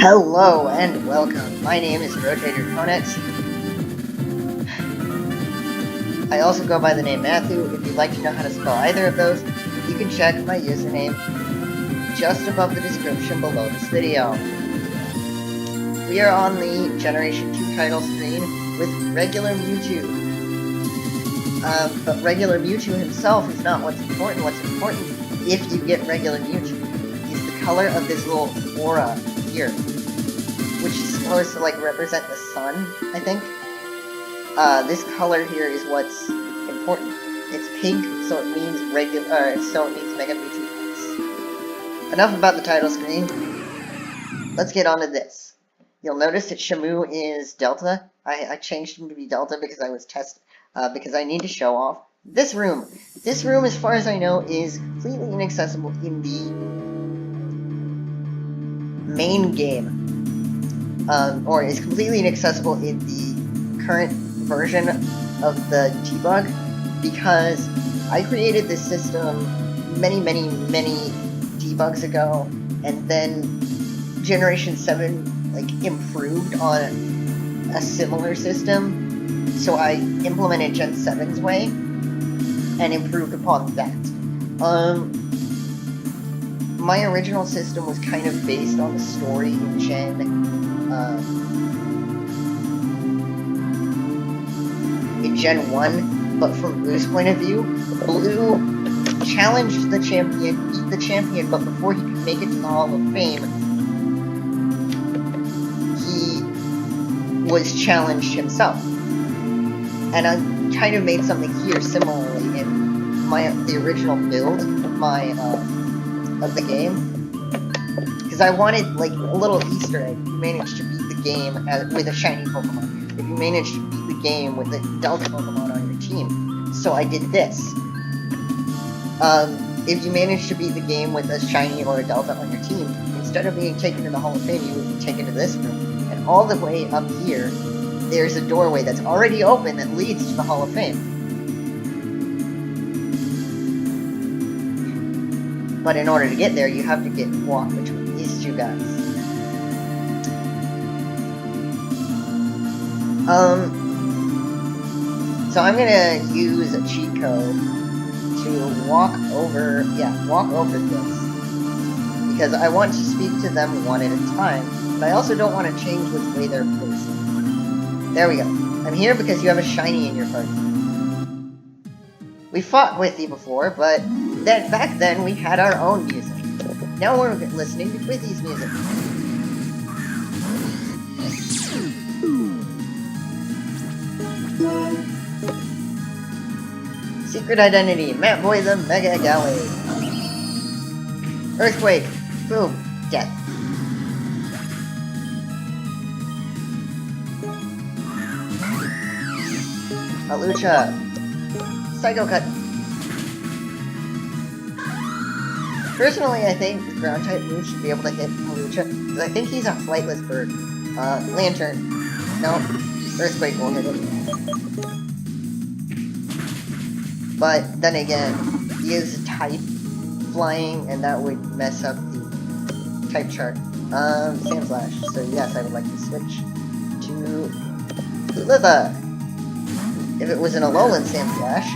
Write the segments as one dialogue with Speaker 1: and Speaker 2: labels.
Speaker 1: Hello and welcome. My name is Rotator Conex. I also go by the name Matthew. If you'd like to know how to spell either of those, you can check my username just above the description below this video. We are on the Generation 2 title screen with regular Mewtwo. But regular Mewtwo himself is not what's important. What's important, if you get regular Mewtwo, is the color of this little aura here, which is supposed to represent the sun, I think. This color here is what's important. It's pink, so it means Mega Mewtwo X. Enough about the title screen. Let's get on to this. You'll notice that Shamu is Delta. I changed him to be Delta because I was because I need to show off this room. This room, as far as I know, is completely inaccessible in the main game. Or is completely inaccessible in the current version of the Debug, because I created this system many debugs ago, and then Generation 7 improved on a similar system, so I implemented Gen 7's way and improved upon that. My original system was kind of based on the story in Gen 1, but from Blue's point of view, Blue challenged the champion, beat the champion, but before he could make it to the Hall of Fame, he was challenged himself. And I kind of made something here similarly in the original build of the game, because I wanted a little Easter egg. You managed to beat the game with a shiny Pokemon. If you managed to beat the game with a Delta Pokemon on your team. So I did this. If you managed to beat the game with a shiny or a Delta on your team, instead of being taken to the Hall of Fame, you would be taken to this room. And all the way up here, there's a doorway that's already open that leads to the Hall of Fame. But in order to get there, you have to walk between these two guys. So I'm gonna use a cheat code to walk over this, because I want to speak to them one at a time, but I also don't want to change which way they're facing. There we go. I'm here because you have a shiny in your party. We fought with you before, but back then we had our own music. Now we're listening to Quithy's music. Secret identity, Matboy the Mega Galley. Earthquake, boom, death. Alucha, Psycho Cut. Personally, I think the ground type move should be able to hit Alucha, because I think he's a flightless bird. Lantern. No, Earthquake will hit him. But then again, he is type flying, and that would mess up the type chart. Sand Slash. So yes, I would like to switch to Litha. If it was an Alolan Sand Slash.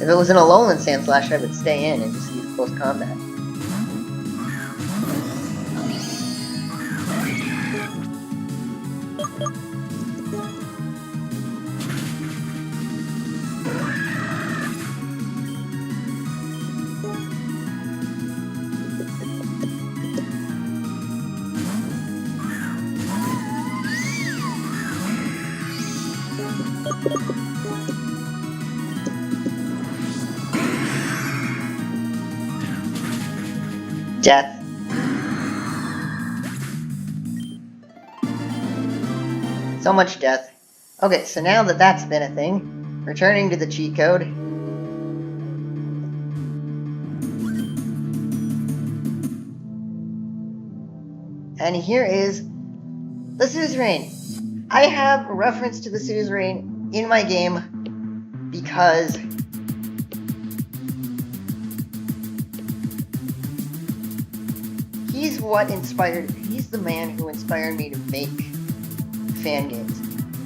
Speaker 1: If it was an Alolan Sand Slash, I would stay in and just use close combat. Death. So much death. Okay, so now that that's been a thing, returning to the cheat code. And here is The suzerain. I have a reference to the suzerain in my game because he's the man who inspired me to make fan games.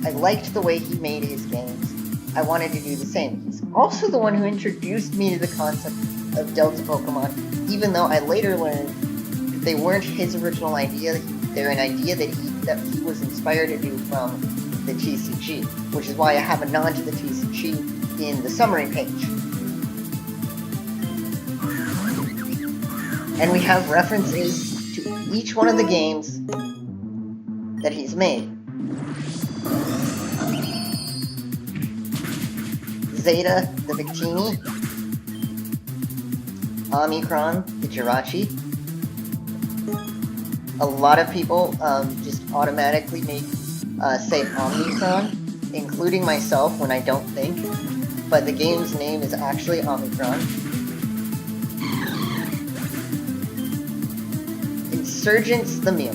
Speaker 1: I liked the way he made his games. I wanted to do the same. He's also the one who introduced me to the concept of Delta Pokemon, even though I later learned that they weren't his original idea. They're an idea that he was inspired to do from the TCG, which is why I have a nod to the TCG in the summary page. And we have references to each one of the games that he's made. Zeta, the Victini, Omicron, the Jirachi. A lot of people just automatically say Omicron, including myself when I don't think, but the game's name is actually Omicron. Insurgents, the Mew.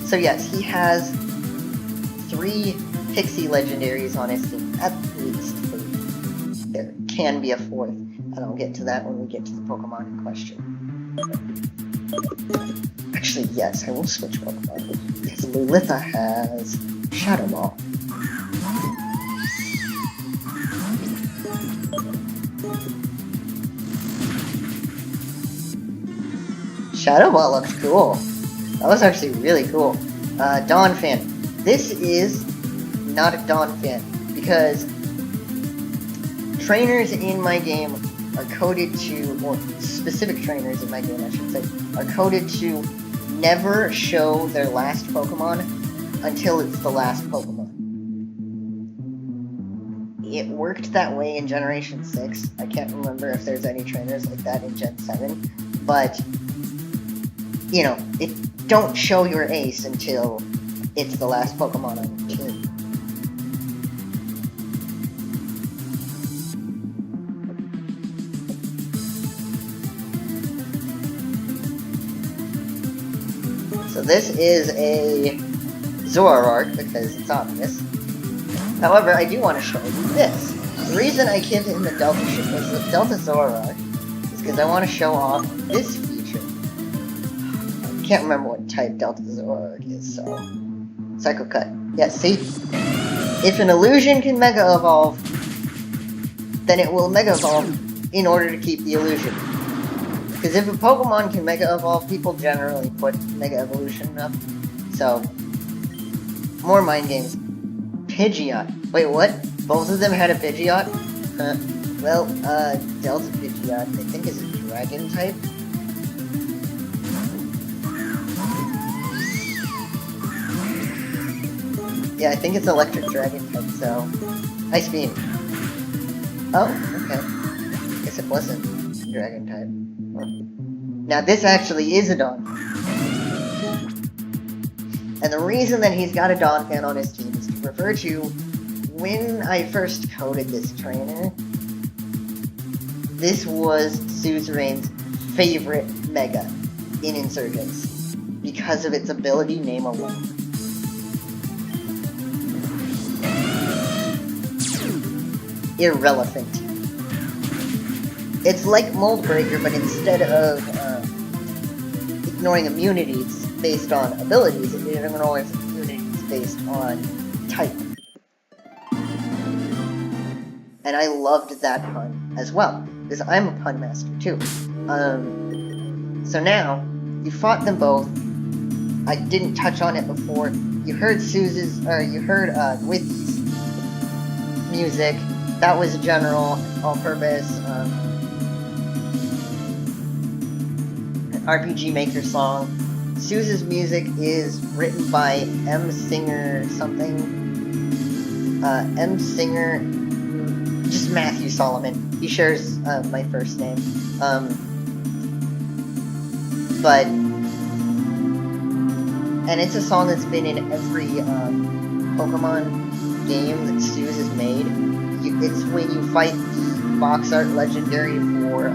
Speaker 1: So yes, he has 3 Pixie legendaries on his team, at least 3. There can be a 4th, and I'll get to that when we get to the Pokemon in question. Actually, yes, I will switch Pokemon, because Lilitha has Shadow Ball. Shadow Ball looks cool. That was actually really cool. Dawn fan. This is not a Dawn fan, because trainers in my game are coded to, or specific trainers in my game, I should say, are coded to never show their last Pokemon until it's the last Pokemon. It worked that way in Generation 6. I can't remember if there's any trainers like that in Gen 7, but, you know, don't show your ace until it's the last Pokemon on your team. So this is a Zoroark, because it's obvious. However, I do want to show you this. The reason I give him the Delta Zoroark is because I want to show off this feature. I can't remember what type Delta Zoroark is, so... Psycho Cut. Yeah, see? If an illusion can Mega Evolve, then it will Mega Evolve in order to keep the illusion. Because if a Pokemon can Mega Evolve, people generally put Mega Evolution up. So, more mind games. Pidgeot. Wait, what? Both of them had a Pidgeot? Well, Delta Pidgeot, I think is a Dragon type. Yeah, I think it's Electric Dragon type, so... Ice Beam. Oh, okay. Guess it wasn't Dragon type. Now this actually is a Dawn. And the reason that he's got a Dawn fan on his team is to refer to when I first coded this trainer. This was Suzerain's favorite Mega in Insurgents because of its ability name alone. Irrelevant. It's like Mold Breaker, but instead of ignoring immunities based on abilities, it ignores immunities based on type. And I loved that pun as well, because I'm a pun master too. So now, you fought them both. I didn't touch on it before. You heard Withy's music. That was a general, all-purpose, RPG Maker song. Suze's music is written by M. Singer something. M. Singer, just Matthew Solomon. He shares my first name. And it's a song that's been in every Pokemon game that Suze has made. It's when you fight the box art legendary for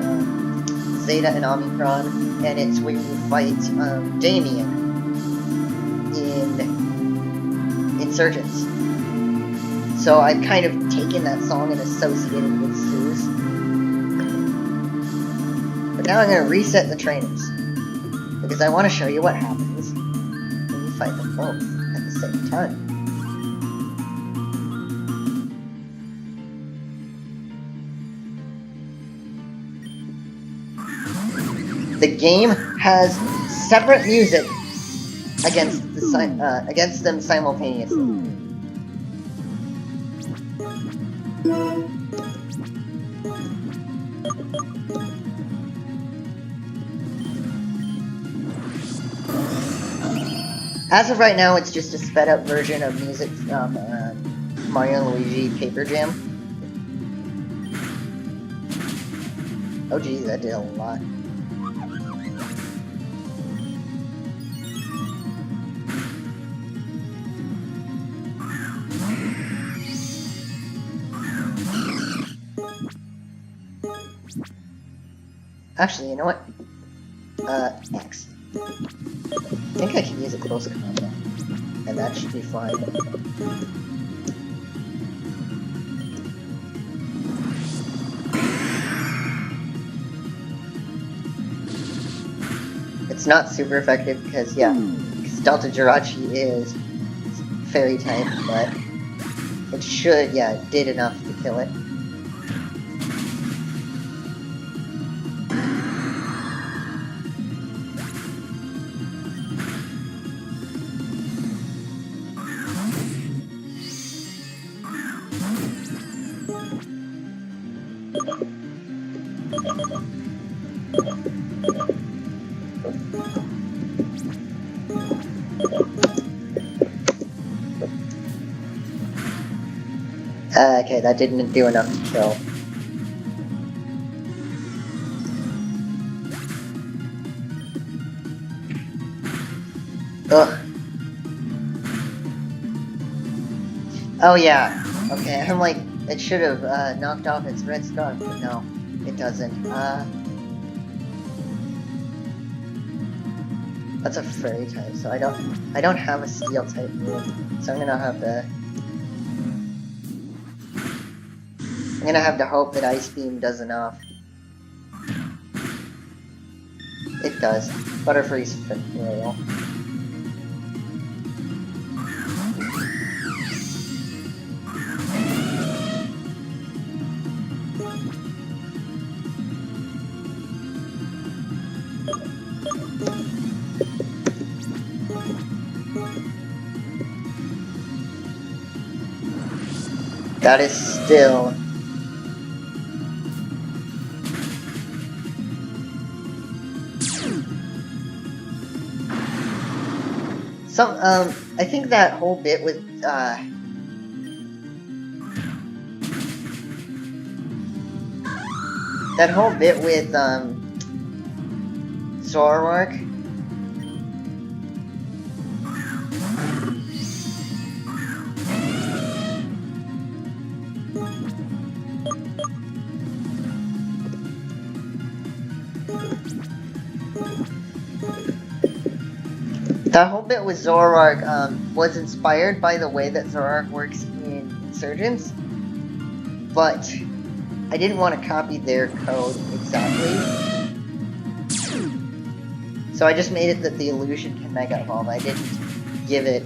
Speaker 1: Zeta and Omicron, and it's when you fight Damien Insurgents. So I've kind of taken that song and associated it with Sue's. But now I'm going to reset the trainers, because I want to show you what happens when you fight them both at the same time. The game has separate music against them simultaneously. As of right now, it's just a sped up version of music from Mario and Luigi Paper Jam. Oh geez, that did a lot. Actually, you know what? X. I think I can use a close combat, and that should be fine. It's not super effective because, yeah, Delta Jirachi is fairy type, but it should, yeah, it did enough to kill it. Okay, that didn't do enough to kill. Ugh. Oh yeah. Okay, I'm like, it should have knocked off its red scarf, but no, it doesn't. That's a fairy type, so I don't have a steel type move, so I'm gonna have to hope that Ice Beam does enough. It does. Butterfree's royal. That is still I think that whole bit with Zoroark. That whole bit with Zoroark was inspired by the way that Zoroark works in Insurgents, but I didn't want to copy their code exactly. So I just made it that the illusion can Mega Evolve. I didn't give it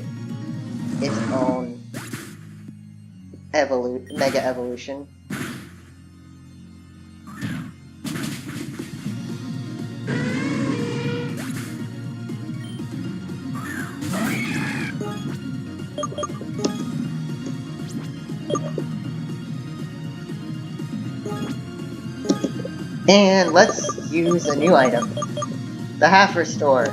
Speaker 1: its own Mega Evolution. And let's use a new item. The Half Restore.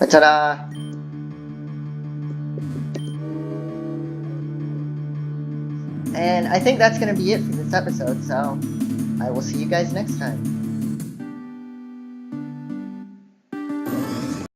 Speaker 1: Ta-da! And I think that's going to be it for this episode, so I will see you guys next time.